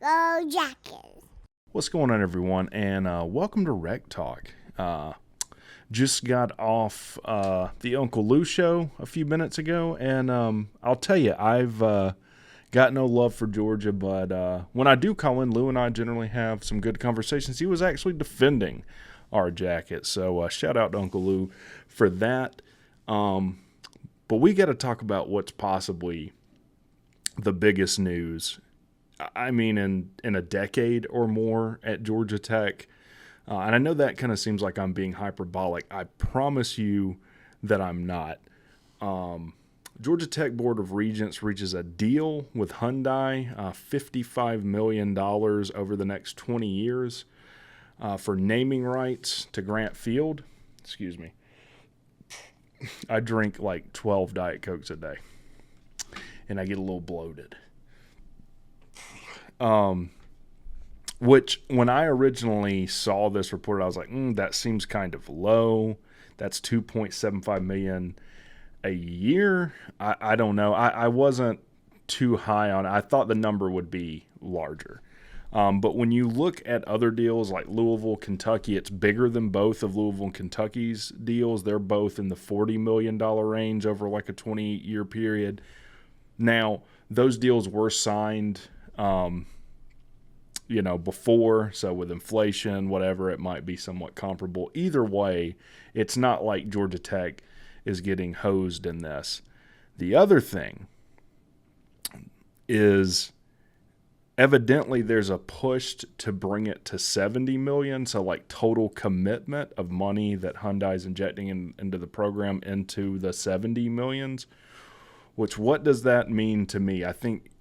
Go Jackets. What's going on, everyone, and welcome to WreckTalk. Just got off the Uncle Lou show a few minutes ago, and I'll tell you, I've got no love for Georgia, but when I do call in, Lou and I generally have some good conversations. He was actually defending our Jackets, so shout out to Uncle Lou for that. But we got to talk about what's possibly the biggest news, I mean, in a decade or more at Georgia Tech. And I know that kind of seems like I'm being hyperbolic. I promise you that I'm not. Georgia Tech Board of Regents reaches a deal with Hyundai, $55 million over the next 20 years for naming rights to Grant Field. Excuse me. I drink like 12 Diet Cokes a day, and I get a little bloated. Which, when I originally saw this report, I was like, that seems kind of low. That's $2.75 million a year. I don't know. I wasn't too high on it. I thought the number would be larger. But when you look at other deals like Louisville, Kentucky, it's bigger than both of Louisville and Kentucky's deals. They're both in the $40 million range over like a 20-year period. Now, those deals were signed before, so with inflation, whatever, it might be somewhat comparable. Either way, it's not like Georgia Tech is getting hosed in this. The other thing is evidently there's a push to bring it to $70 million, so like total commitment of money that Hyundai's injecting into the program into the $70 millions. Which, what does that mean to me? I think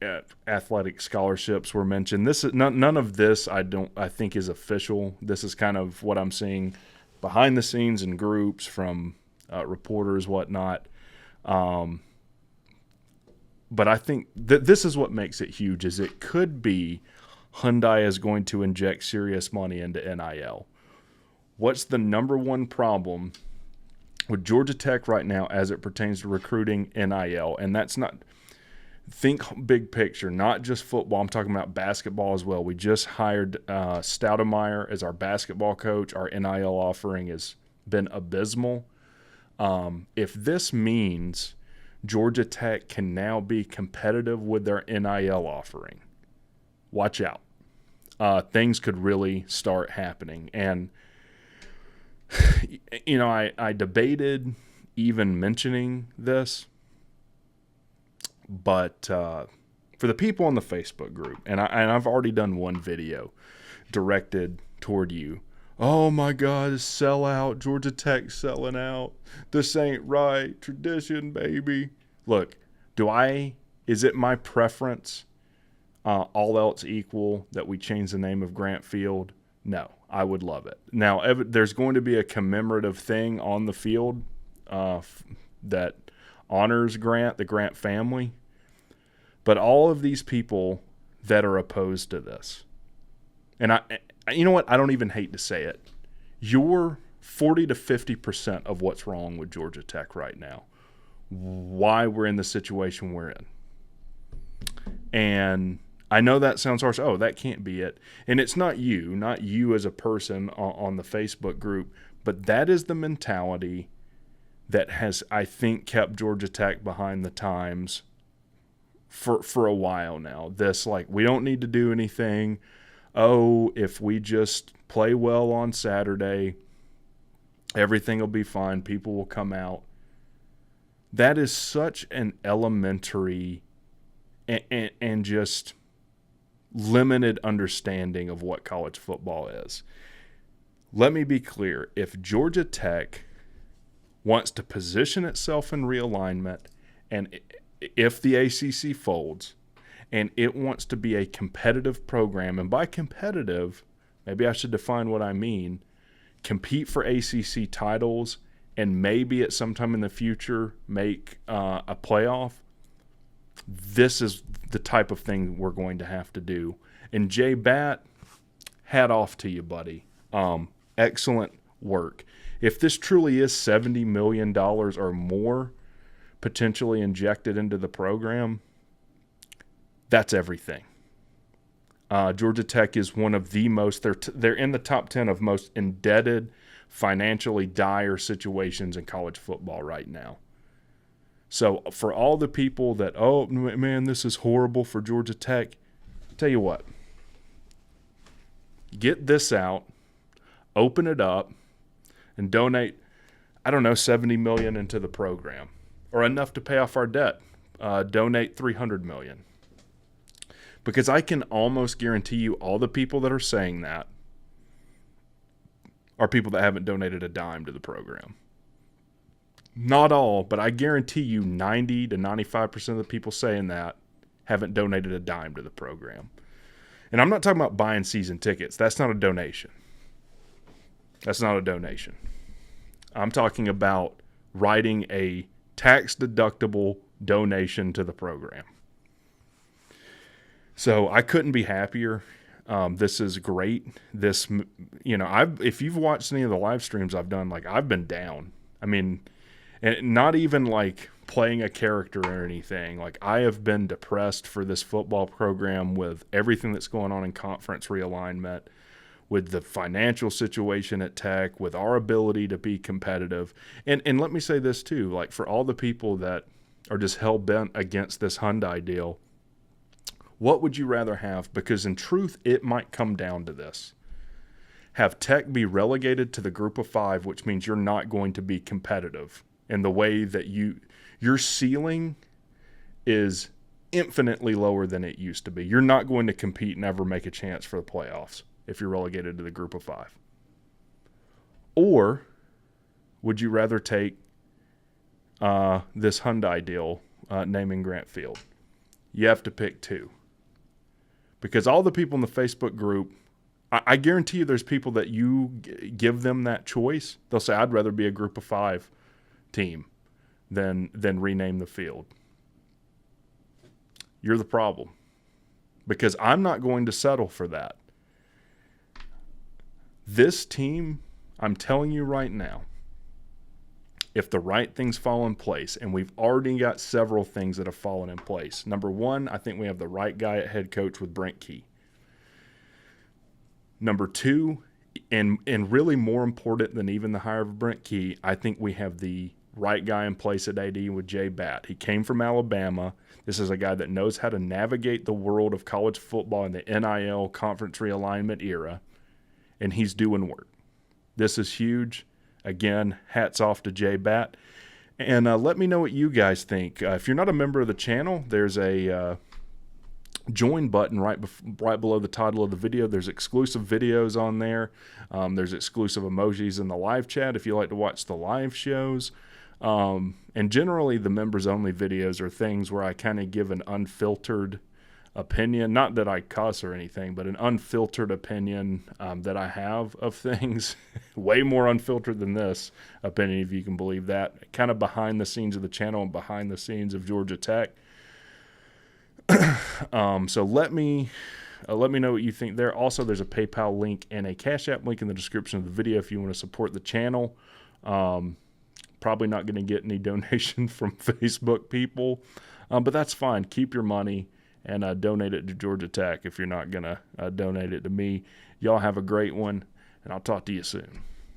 athletic scholarships were mentioned. This is none of this. I think is official. This is kind of what I'm seeing behind the scenes in groups from reporters, whatnot. But I think this is what makes it huge. Is it could be Hyundai is going to inject serious money into NIL. What's the number one problem with Georgia Tech right now as it pertains to recruiting NIL? And that's not – think big picture, not just football. I'm talking about basketball as well. We just hired Stoudemeyer as our basketball coach. Our NIL offering has been abysmal. If this means Georgia Tech can now be competitive with their NIL offering, watch out. Things could really start happening. And – I debated even mentioning this, but for the people on the Facebook group, and I've already done one video directed toward you. Oh my God, sellout, Georgia Tech selling out. This ain't right. Tradition, baby. Look, is it my preference, all else equal, that we change the name of Grant Field? No, I would love it. Now, there's going to be a commemorative thing on the field that honors Grant, the Grant family. But all of these people that are opposed to this, and you know what? I don't even hate to say it. You're 40 to 50% of what's wrong with Georgia Tech right now. Why we're in the situation we're in. And I know that sounds harsh. Oh, that can't be it. And it's not you as a person on the Facebook group, but that is the mentality that has, I think, kept Georgia Tech behind the times for a while now. This, like, we don't need to do anything. Oh, if we just play well on Saturday, everything will be fine. People will come out. That is such an elementary and just limited understanding of what college football is. Let me be clear. If Georgia Tech wants to position itself in realignment, and if the ACC folds, and it wants to be a competitive program, and by competitive, maybe I should define what I mean, compete for ACC titles, and maybe at some time in the future make a playoff, this is the type of thing we're going to have to do. And Jay Batt, hat off to you, buddy. Excellent work. If this truly is $70 million or more potentially injected into the program, that's everything. Georgia Tech is one of the most, they're in the top 10 of most indebted, financially dire situations in college football right now. So for all the people that, oh, man, this is horrible for Georgia Tech, tell you what, get this out, open it up, and donate, I don't know, $70 million into the program, or enough to pay off our debt. Donate $300 million. Because I can almost guarantee you all the people that are saying that are people that haven't donated a dime to the program. Not all, but I guarantee you 90 to 95% of the people saying that haven't donated a dime to the program. And I'm not talking about buying season tickets. That's not a donation. That's not a donation. I'm talking about writing a tax-deductible donation to the program. So I couldn't be happier. This is great. If you've watched any of the live streams I've done, like, I've been down. I mean, and not even like playing a character or anything. Like, I have been depressed for this football program with everything that's going on in conference realignment, with the financial situation at Tech, with our ability to be competitive. And let me say this too, like, for all the people that are just hell-bent against this Hyundai deal, what would you rather have? Because in truth, it might come down to this. Have Tech be relegated to the group of 5, which means you're not going to be competitive in the way that your ceiling is infinitely lower than it used to be. You're not going to compete and ever make a chance for the playoffs if you're relegated to the group of 5. Or would you rather take this Hyundai deal, naming Grant Field? You have to pick 2. Because all the people in the Facebook group, I guarantee you there's people that you give them that choice, they'll say, I'd rather be a group of 5 team than rename the field. You're the problem. Because I'm not going to settle for that. This team, I'm telling you right now, if the right things fall in place, and we've already got several things that have fallen in place. Number 1, I think we have the right guy at head coach with Brent Key. Number 2, and really more important than even the hire of Brent Key, I think we have the right guy in place at AD with Jay Batt. He came from Alabama. This is a guy that knows how to navigate the world of college football in the NIL conference realignment era, and he's doing work. This is huge. Again, hats off to Jay Batt. And let me know what you guys think. If you're not a member of the channel, there's a join button right below the title of the video. There's exclusive videos on there. There's exclusive emojis in the live chat if you like to watch the live shows. And generally, the members-only videos are things where I kind of give an unfiltered opinion, not that I cuss or anything, but an unfiltered opinion that I have of things. Way more unfiltered than this opinion, if you can believe that. Kind of behind the scenes of the channel and behind the scenes of Georgia Tech. So let me know what you think there. Also, there's a PayPal link and a CashApp link in the description of the video if you want to support the channel. Probably not going to get any donation from Facebook people, but that's fine. Keep your money and donate it to Georgia Tech if you're not going to donate it to me. Y'all have a great one, and I'll talk to you soon.